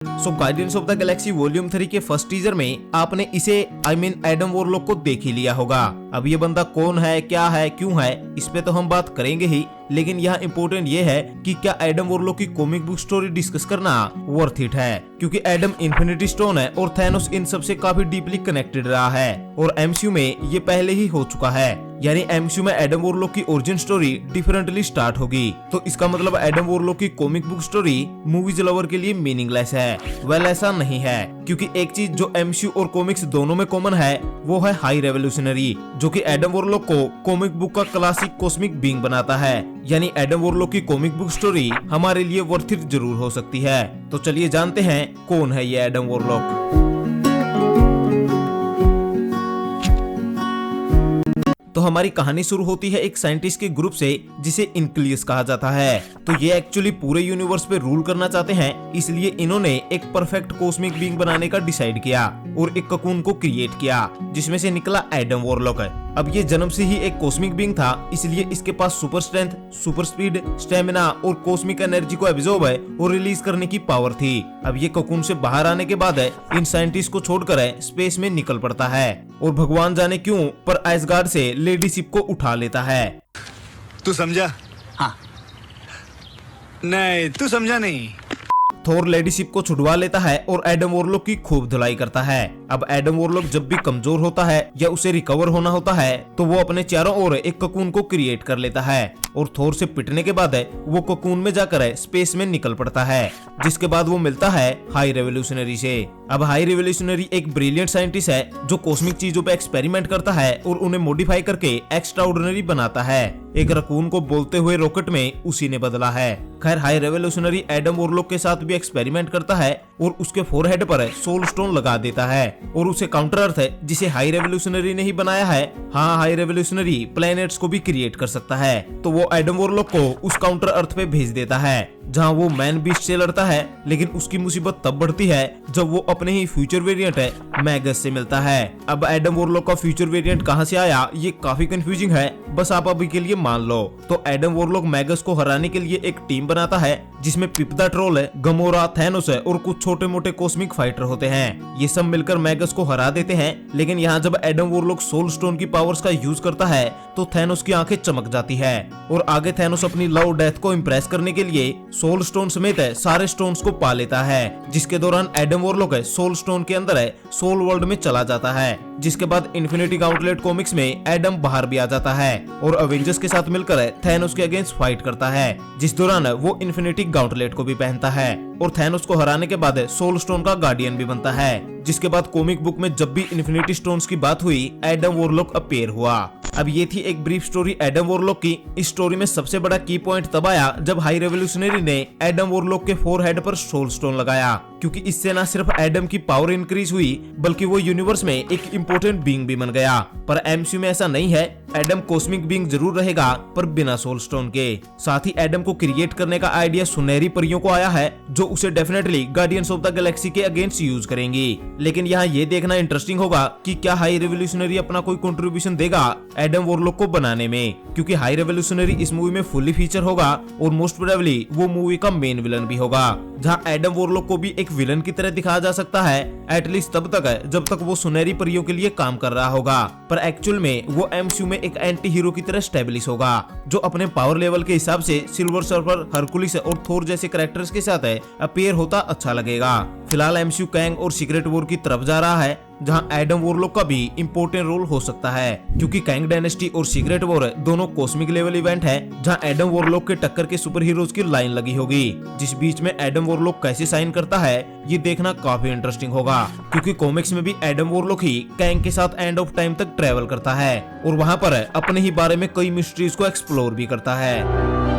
So guardians of the Galaxy volume 3 के first teaser में आपने इसे एडम वॉरलॉक को देख ही लिया होगा। अब ये बंदा कौन है, क्या है, क्यों है, इस पे तो हम बात करेंगे ही, लेकिन यहाँ इम्पोर्टेंट ये है कि क्या एडम वॉरलॉक की कॉमिक बुक स्टोरी डिस्कस करना वर्थ इट है, क्योंकि एडम इन्फिनिटी स्टोन है और थैनोस इन सबसे काफी डीपली कनेक्टेड रहा है और एमसीयू में ये पहले ही हो चुका है। यानी एमसीयू में एडम वॉरलॉक की ओरिजिन स्टोरी डिफरेंटली स्टार्ट होगी, तो इसका मतलब एडम वॉरलॉक की comic book story movies lover के लिए मीनिंगलेस है। वेल ऐसा नहीं है, क्योंकि एक चीज जो एमसीयू और कॉमिक्स दोनों में कॉमन है वो है हाई रेवोल्यूशनरी, जो कि एडम वॉरलॉक को कॉमिक बुक का क्लासिक कॉस्मिक बीइंग बनाता है। यानी एडम वॉरलॉक की कॉमिक बुक स्टोरी हमारे लिए वर्थ इट जरूर हो सकती है। तो चलिए जानते हैं कौन है ये एडम वॉरलॉक। तो हमारी कहानी शुरू होती है एक साइंटिस्ट के ग्रुप से जिसे इनक्लियस कहा जाता है। तो ये एक्चुअली पूरे यूनिवर्स पे रूल करना चाहते हैं, इसलिए इन्होंने एक परफेक्ट कॉस्मिक बीइंग बनाने का डिसाइड किया और एक ककून को क्रिएट किया जिसमें से निकला एडम वॉरलॉक। अब ये जन्म से ही एक कॉस्मिक बीइंग था, इसलिए इसके पास super strength, super speed, stamina और कॉस्मिक एनर्जी को एब्जॉर्ब और रिलीज करने की पावर थी। अब ये ककून से बाहर आने के बाद इन साइंटिस्ट को छोड़कर स्पेस में निकल पड़ता है और भगवान जाने क्यों पर एसगार्ड से लेडी शिप को उठा लेता है। तू समझा? हाँ। नहीं, तू समझा नहीं। थोर लेडी शिप को छुड़वा लेता है और एडम वॉरलॉक की खूब धुलाई करता है। अब एडम वॉरलॉक जब भी कमजोर होता है या उसे रिकवर होना होता है तो वो अपने चारों ओर एक ककून को क्रिएट कर लेता है और थोर से पिटने के बाद वो ककून में जाकर स्पेस में निकल पड़ता है, जिसके बाद वो मिलता है हाई रेवोल्यूशनरी से। अब हाई रेवोल्यूशनरी एक ब्रिलियंट साइंटिस्ट है जो कॉस्मिक चीजों पे एक्सपेरिमेंट करता है और उन्हें मॉडिफाई करके एक्स्ट्राऑर्डिनरी बनाता है। एक रकून को बोलते हुए रॉकेट में उसी ने बदला है। खैर हाई रेवोल्यूशनरी एडम वॉरलॉक के साथ भी एक्सपेरिमेंट करता है और उसके फोरहेड पर सोल स्टोन लगा देता है और उसे काउंटर अर्थ जिसे हाई रेवोल्यूशनरी ने ही बनाया है, हाँ हाई रेवोल्यूशनरी प्लैनेट्स को भी क्रिएट कर सकता है, तो वो एडम वॉरलॉक को उस काउंटर अर्थ पे भेज देता है जहाँ वो मैन बीस्ट से लड़ता है। लेकिन उसकी मुसीबत तब बढ़ती है जब वो अपने ही फ्यूचर वेरिएंट मैगस से मिलता है। अब एडम वॉरलॉक का फ्यूचर वेरिएंट कहाँ से आया ये काफी कंफ्यूजिंग है, बस आप अभी के लिए मान लो। तो एडम वॉरलॉक मैगस को हराने के लिए एक टीम बनाता है जिसमें पिप्दा ट्रोल है, गमोरा, थैनोस है और कुछ छोटे मोटे कॉस्मिक फाइटर होते हैं। ये सब मिलकर मैगस को हरा देते हैं। लेकिन यहाँ जब एडम वॉरलॉक सोल स्टोन की पावर्स का यूज करता है तो थैनोस की आंखें चमक जाती है और आगे थैनोस अपनी लव डेथ को इम्प्रेस करने के लिए सोल स्टोन समेत सारे स्टोन्स को पा लेता है, जिसके दौरान एडम वॉरलॉक सोल स्टोन के अंदर सोल वर्ल्ड में चला जाता है। जिसके बाद इन्फिनिटी गॉन्टलेट कॉमिक्स में एडम बाहर भी आ जाता है और अवेंजर्स के साथ मिलकर थैनोस के अगेंस्ट फाइट करता है, जिस दौरान वो इन्फिनिटी गॉन्टलेट को भी पहनता है और थैनोस को हराने के बाद सोल स्टोन का गार्डियन भी बनता है। जिसके बाद कॉमिक बुक में जब भी इन्फिनिटी स्टोन्स की बात हुई एडम वॉरलॉक अपीयर हुआ। अब ये थी एक ब्रीफ स्टोरी एडम वॉरलॉक की। इस स्टोरी में सबसे बड़ा की पॉइंट तब आया जब हाई रेवोल्यूशनरी ने एडम वॉरलॉक के फोरहेड पर सोल स्टोन लगाया, क्योंकि इससे न सिर्फ एडम की पावर इंक्रीज हुई बल्कि वो यूनिवर्स में एक इम्पोर्टेंट बीइंग भी बन गया। पर एमसीयू में ऐसा नहीं है, एडम कॉस्मिक बीइंग जरूर रहेगा पर बिना सोल स्टोन के। साथ ही एडम को क्रिएट करने का आइडिया सुनहरी परियों को आया है जो उसे definitely guardians of the Galaxy के अगेंस्ट यूज करेंगी। लेकिन यहाँ ये देखना इंटरेस्टिंग होगा कि क्या हाई रेवोल्यूशनरी अपना कोई कंट्रीब्यूशन देगा एडम वॉरलॉक को बनाने में, क्योंकि हाई रेवोल्यूशनरी इस मूवी में फुली फीचर होगा और मोस्ट प्रोबेबली वो मूवी का मेन विलन भी होगा। जहाँ एडम वॉरलॉक को भी एक विलन की तरह दिखाया जा सकता है एटलीस्ट तब तक जब तक वो सुनहरी परियों के लिए काम कर रहा होगा, पर एक्चुअल में वो एमसीयू में एक एंटी हीरो की तरह स्टेब्लिश होगा जो अपने पावर लेवल के हिसाब से सिल्वर सर्फर, हरकुलिस और थोर जैसे कैरेक्टर्स के साथ अपीयर होता अच्छा लगेगा। फिलहाल एमसीयू कैंग और सीक्रेट वॉर की तरफ जा रहा है जहां एडम वॉरलॉक का भी इम्पोर्टेंट रोल हो सकता है, क्योंकि कैंग डायनेस्टी और सीक्रेट वॉर दोनों कॉस्मिक लेवल इवेंट है जहां एडम वॉरलॉक के टक्कर के सुपर हीरोज की लाइन लगी होगी, जिस बीच में एडम वॉरलॉक कैसे साइन करता है ये देखना काफी इंटरेस्टिंग होगा, क्योंकि कॉमिक्स में भी एडम वॉरलॉक ही कैंग के साथ एंड ऑफ टाइम तक ट्रेवल करता है और वहां पर अपने ही बारे में कई मिस्ट्रीज को एक्सप्लोर भी करता है।